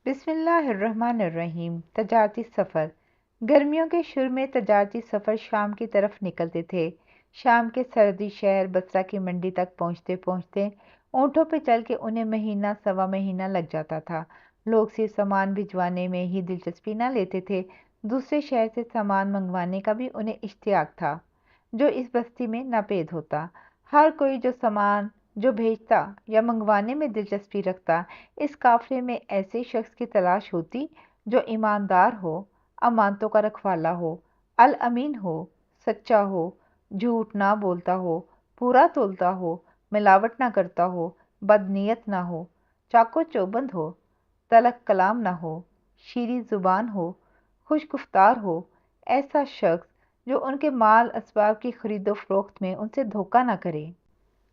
بسم اللہ الرحمن الرحیم۔ تجارتی سفر۔ گرمیوں کے شروع میں تجارتی سفر شام کی طرف نکلتے تھے۔ شام کے سردی شہر بصرہ کی منڈی تک پہنچتے پہنچتے اونٹوں پہ چل کے انہیں مہینہ سوا مہینہ لگ جاتا تھا۔ لوگ صرف سامان بھجوانے میں ہی دلچسپی نہ لیتے تھے، دوسرے شہر سے سامان منگوانے کا بھی انہیں اشتیاق تھا، جو اس بستی میں ناپید ہوتا۔ ہر کوئی جو سامان جو بھیجتا یا منگوانے میں دلچسپی رکھتا، اس قافلے میں ایسے شخص کی تلاش ہوتی جو ایماندار ہو، امانتوں کا رکھوالا ہو، الامین ہو، سچا ہو، جھوٹ نہ بولتا ہو، پورا تولتا ہو، ملاوٹ نہ کرتا ہو، بد نیت نہ ہو، چاقو چوبند ہو، تلخ کلام نہ ہو، شیریں زبان ہو، خوش گفتار ہو، ایسا شخص جو ان کے مال اسباب کی خرید و فروخت میں ان سے دھوکہ نہ کرے،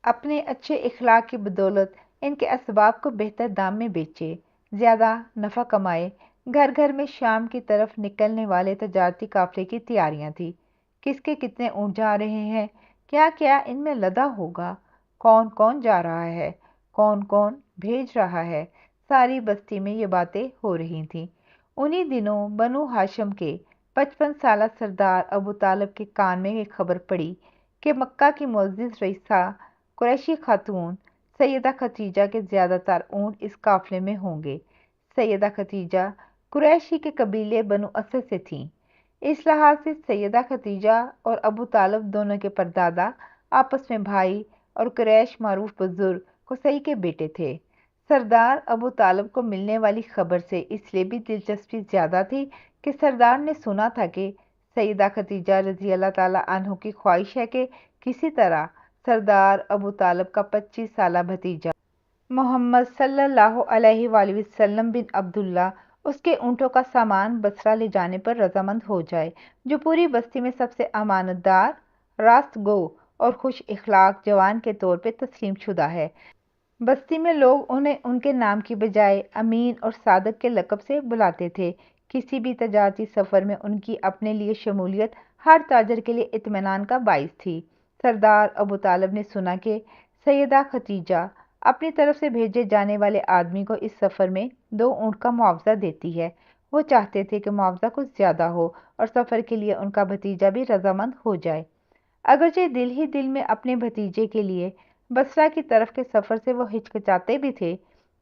اپنے اچھے اخلاق کی بدولت ان کے اسباب کو بہتر دام میں بیچے، زیادہ نفع کمائے۔ گھر گھر میں شام کی طرف نکلنے والے تجارتی قافلے کی تیاریاں تھیں۔ کس کے کتنے اونٹ جا رہے ہیں، کیا کیا ان میں لدا ہوگا، کون کون جا رہا ہے، کون کون بھیج رہا ہے، ساری بستی میں یہ باتیں ہو رہی تھیں۔ انہی دنوں بنو ہاشم کے 55 سالہ سردار ابو طالب کے کان میں یہ خبر پڑی کہ مکہ کی معزز رئیسہ قریشی خاتون سیدہ خدیجہ کے زیادہ تر اونٹ اس قافلے میں ہوں گے۔ سیدہ خدیجہ قریشی کے قبیلے بنو اسد سے تھیں۔ اس لحاظ سے سیدہ خدیجہ اور ابو طالب دونوں کے پردادا آپس میں بھائی اور قریش معروف بزرگ قصی کے بیٹے تھے۔ سردار ابو طالب کو ملنے والی خبر سے اس لیے بھی دلچسپی زیادہ تھی کہ سردار نے سنا تھا کہ سیدہ خدیجہ رضی اللہ تعالیٰ عنہ کی خواہش ہے کہ کسی طرح سردار ابو طالب کا 25 سالہ بھتیجا محمد صلی اللہ علیہ وآلہ وسلم بن عبداللہ اس کے اونٹوں کا سامان بصرہ لے جانے پر رضامند ہو جائے، جو پوری بستی میں سب سے امانت دار، راست گو اور خوش اخلاق جوان کے طور پہ تسلیم شدہ ہے۔ بستی میں لوگ انہیں ان کے نام کی بجائے امین اور صادق کے لقب سے بلاتے تھے۔ کسی بھی تجارتی سفر میں ان کی اپنے لیے شمولیت ہر تاجر کے لیے اطمینان کا باعث تھی۔ سردار ابو طالب نے سنا کہ سیدہ خدیجہ اپنی طرف سے بھیجے جانے والے آدمی کو اس سفر میں 2 اونٹ کا معاوضہ دیتی ہے۔ وہ چاہتے تھے کہ معاوضہ کچھ زیادہ ہو اور سفر کے لیے ان کا بھتیجا بھی رضامند ہو جائے۔ اگرچہ دل ہی دل میں اپنے بھتیجے کے لیے بصرہ کی طرف کے سفر سے وہ ہچکچاتے بھی تھے،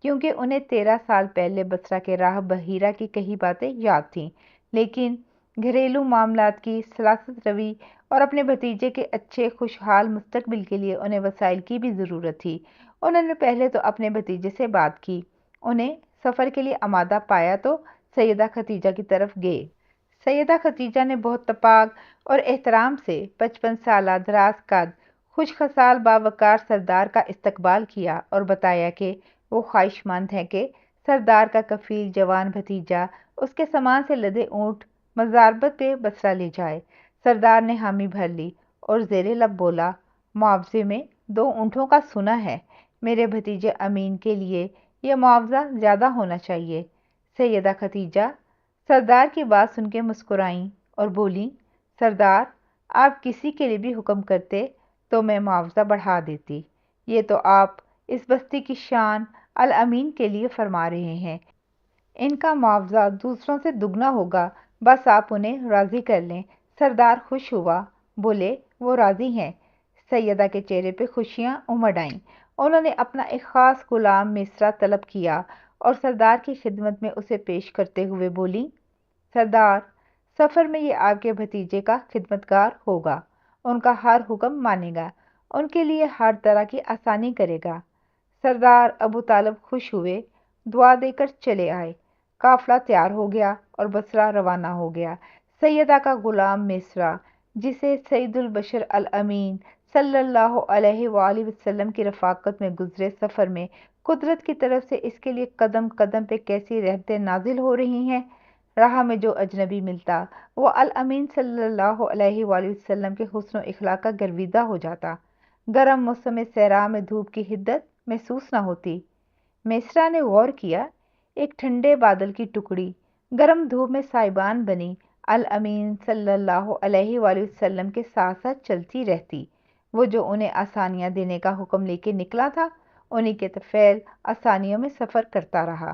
کیونکہ انہیں 13 سال پہلے بصرہ کے راہ بحیرہ کی کہی باتیں یاد تھیں، لیکن گھریلو معاملات کی سلاست روی اور اپنے بھتیجے کے اچھے خوشحال مستقبل کے لیے انہیں وسائل کی بھی ضرورت تھی۔ انہوں نے پہلے تو اپنے بھتیجے سے بات کی، انہیں سفر کے لیے آمادہ پایا تو سیدہ خدیجہ کی طرف گئے۔ سیدہ خدیجہ نے بہت تپاک اور احترام سے 55 سالہ دراز قد خوش خصال باوقار سردار کا استقبال کیا اور بتایا کہ وہ خواہش مند ہے کہ سردار کا کفیل جوان بھتیجا اس کے سامان سے لدے اونٹ مزاربت پہ بصرہ لے جائے۔ سردار نے حامی بھر لی اور زیر لب بولا، معاوضے میں 2 اونٹوں کا سنا ہے، میرے بھتیجے امین کے لیے یہ معاوضہ زیادہ ہونا چاہیے۔ سیدہ خدیجہ سردار کی بات سن کے مسکرائیں اور بولیں، سردار آپ کسی کے لیے بھی حکم کرتے تو میں معاوضہ بڑھا دیتی، یہ تو آپ اس بستی کی شان الامین کے لیے فرما رہے ہیں، ان کا معاوضہ دوسروں سے دگنا ہوگا، بس آپ انہیں راضی کر لیں۔ سردار خوش ہوا، بولے وہ راضی ہیں۔ سیدہ کے چہرے پہ خوشیاں امڈ آئیں۔ انہوں نے اپنا ایک خاص غلام میسرہ طلب کیا اور سردار کی خدمت میں اسے پیش کرتے ہوئے بولی، سردار سفر میں یہ آپ کے بھتیجے کا خدمتگار ہوگا، ان کا ہر حکم مانے گا، ان کے لیے ہر طرح کی آسانی کرے گا۔ سردار ابو طالب خوش ہوئے، دعا دے کر چلے آئے۔ قافلہ تیار ہو گیا اور بصرہ روانہ ہو گیا۔ سیدہ کا غلام میسرہ، جسے سید البشر الامین صلی اللہ علیہ وآلہ وسلم کی رفاقت میں گزرے سفر میں قدرت کی طرف سے اس کے لیے قدم قدم پہ کیسی رحمتیں نازل ہو رہی ہیں۔ راہ میں جو اجنبی ملتا وہ الامین صلی اللہ علیہ وآلہ وسلم کے حسن و اخلاق کا گرویدہ ہو جاتا۔ گرم موسم صحرا میں دھوپ کی حدت محسوس نہ ہوتی۔ میسرہ نے غور کیا، ایک ٹھنڈے بادل کی ٹکڑی گرم دھوپ میں سائبان بنی الامین صلی اللہ علیہ وآلہ وسلم کے ساتھ ساتھ چلتی رہتی۔ وہ جو انہیں آسانیاں دینے کا حکم لے کے نکلا تھا، انہی کے طفیل آسانیوں میں سفر کرتا رہا۔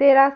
13